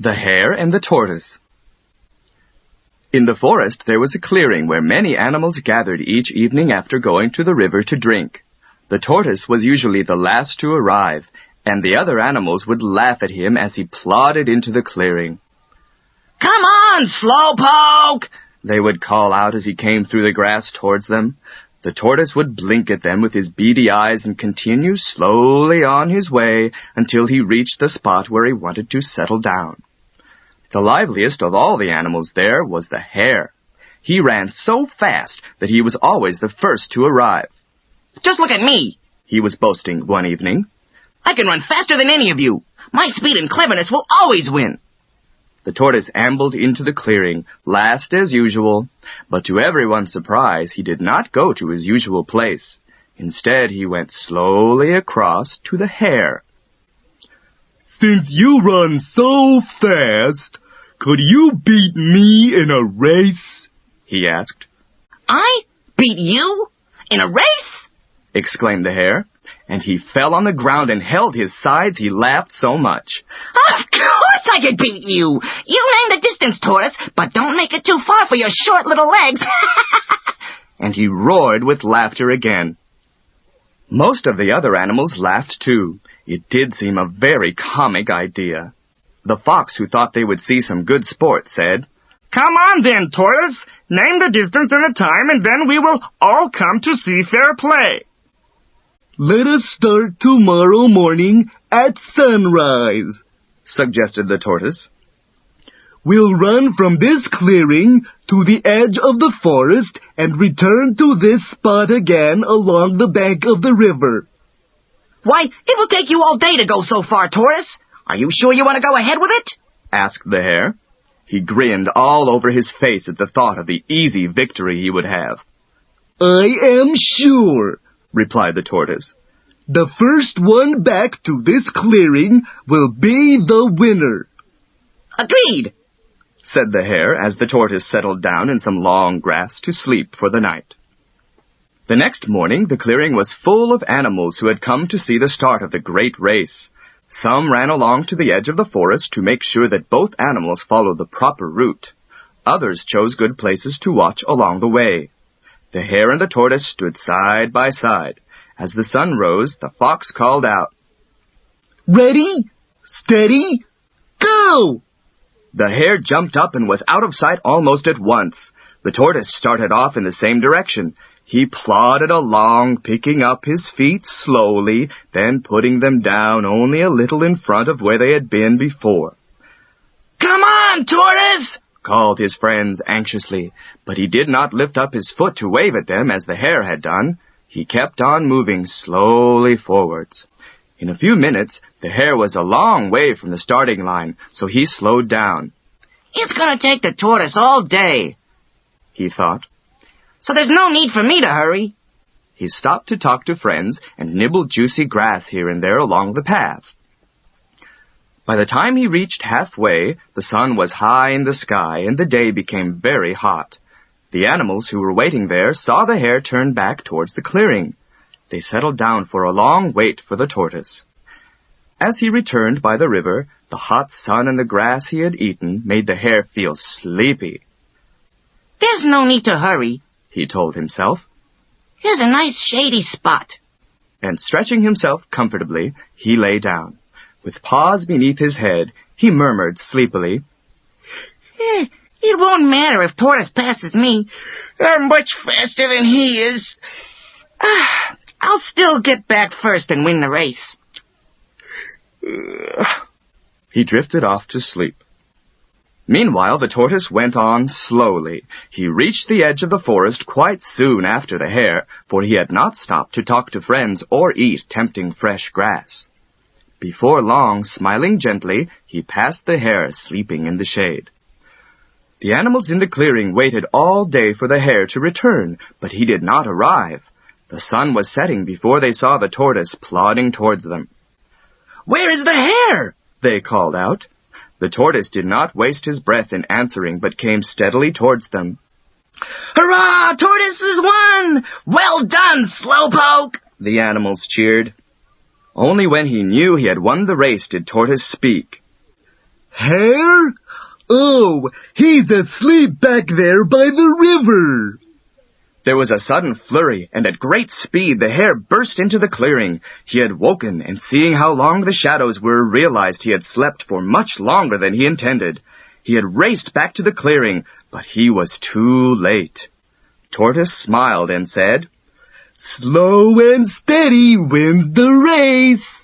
The Hare and the Tortoise. In the forest there was a clearing where many animals gathered each evening after going to the river to drink. The tortoise was usually the last to arrive, and the other animals would laugh at him as he plodded into the clearing. "Come on, slowpoke!" they would call out as he came through the grass towards them. The tortoise would blink at them with his beady eyes and continue slowly on his way until he reached the spot where he wanted to settle down. The liveliest of all the animals there was the hare. He ran so fast that he was always the first to arrive. "Just look at me," he was boasting one evening. "I can run faster than any of you. My speed and cleverness will always win." The tortoise ambled into the clearing, last as usual, but to everyone's surprise he did not go to his usual place. Instead, he went slowly across to the hare. "Since you run so fast, could you beat me in a race?" he asked. "I? Beat you? In a race?" exclaimed the hare, and he fell on the ground and held his sides, he laughed so much. "Of course I could beat you! You name the distance, Tortoise, but don't make it too far for your short little legs." And he roared with laughter again. Most of the other animals laughed too. It did seem a very comic idea. The fox, who thought they would see some good sport, said, "Come on then, Tortoise. Name the distance and the time, and then we will all come to see fair play." "Let us start tomorrow morning at sunrise," suggested the tortoise. "We'll run from this clearing to the edge of the forest and return to this spot again along the bank of the river." "Why, it will take you all day to go so far, Tortoise. Are you sure you want to go ahead with it?" asked the hare. He grinned all over his face at the thought of the easy victory he would have. "I am sure," replied the tortoise. "The first one back to this clearing will be the winner." "Agreed," said the hare as the tortoise settled down in some long grass to sleep for the night. The next morning the clearing was full of animals who had come to see the start of the great race. Some ran along to the edge of the forest to make sure that both animals followed the proper route. Others chose good places to watch along the way. The hare and the tortoise stood side by side. As the sun rose, the fox called out, "Ready, steady, go!" The hare jumped up and was out of sight almost at once. The tortoise started off in the same direction. He plodded along, picking up his feet slowly, then putting them down only a little in front of where they had been before. "Come on, Tortoise!" called his friends anxiously, but he did not lift up his foot to wave at them as the hare had done. He kept on moving slowly forwards. In a few minutes, the hare was a long way from the starting line, so he slowed down. "It's going to take the tortoise all day," he thought. "So there's no need for me to hurry." He stopped to talk to friends and nibbled juicy grass here and there along the path. By the time he reached halfway, the sun was high in the sky and the day became very hot. The animals who were waiting there saw the hare turn back towards the clearing. They settled down for a long wait for the tortoise. As he returned by the river, the hot sun and the grass he had eaten made the hare feel sleepy. "There's no need to hurry," he told himself. "Here's a nice shady spot." And stretching himself comfortably, he lay down. With paws beneath his head, he murmured sleepily, "It won't matter if Tortoise passes me. I'm much faster than he is. I'll still get back first and win the race." He drifted off to sleep. Meanwhile, the tortoise went on slowly. He reached the edge of the forest quite soon after the hare, for he had not stopped to talk to friends or eat tempting fresh grass. Before long, smiling gently, he passed the hare sleeping in the shade. The animals in the clearing waited all day for the hare to return, but he did not arrive. The sun was setting before they saw the tortoise plodding towards them. "Where is the hare?" they called out. The tortoise did not waste his breath in answering, but came steadily towards them. "Hurrah! Tortoise has won! Well done, slowpoke!" the animals cheered. Only when he knew he had won the race did Tortoise speak. Hare? Oh, he's asleep back there by the river. There was a sudden flurry, and at great speed the hare burst into the clearing. He had woken, and seeing how long the shadows were, realized he had slept for much longer than he intended. He had raced back to the clearing, but he was too late. Tortoise smiled and said, Slow and steady wins the race.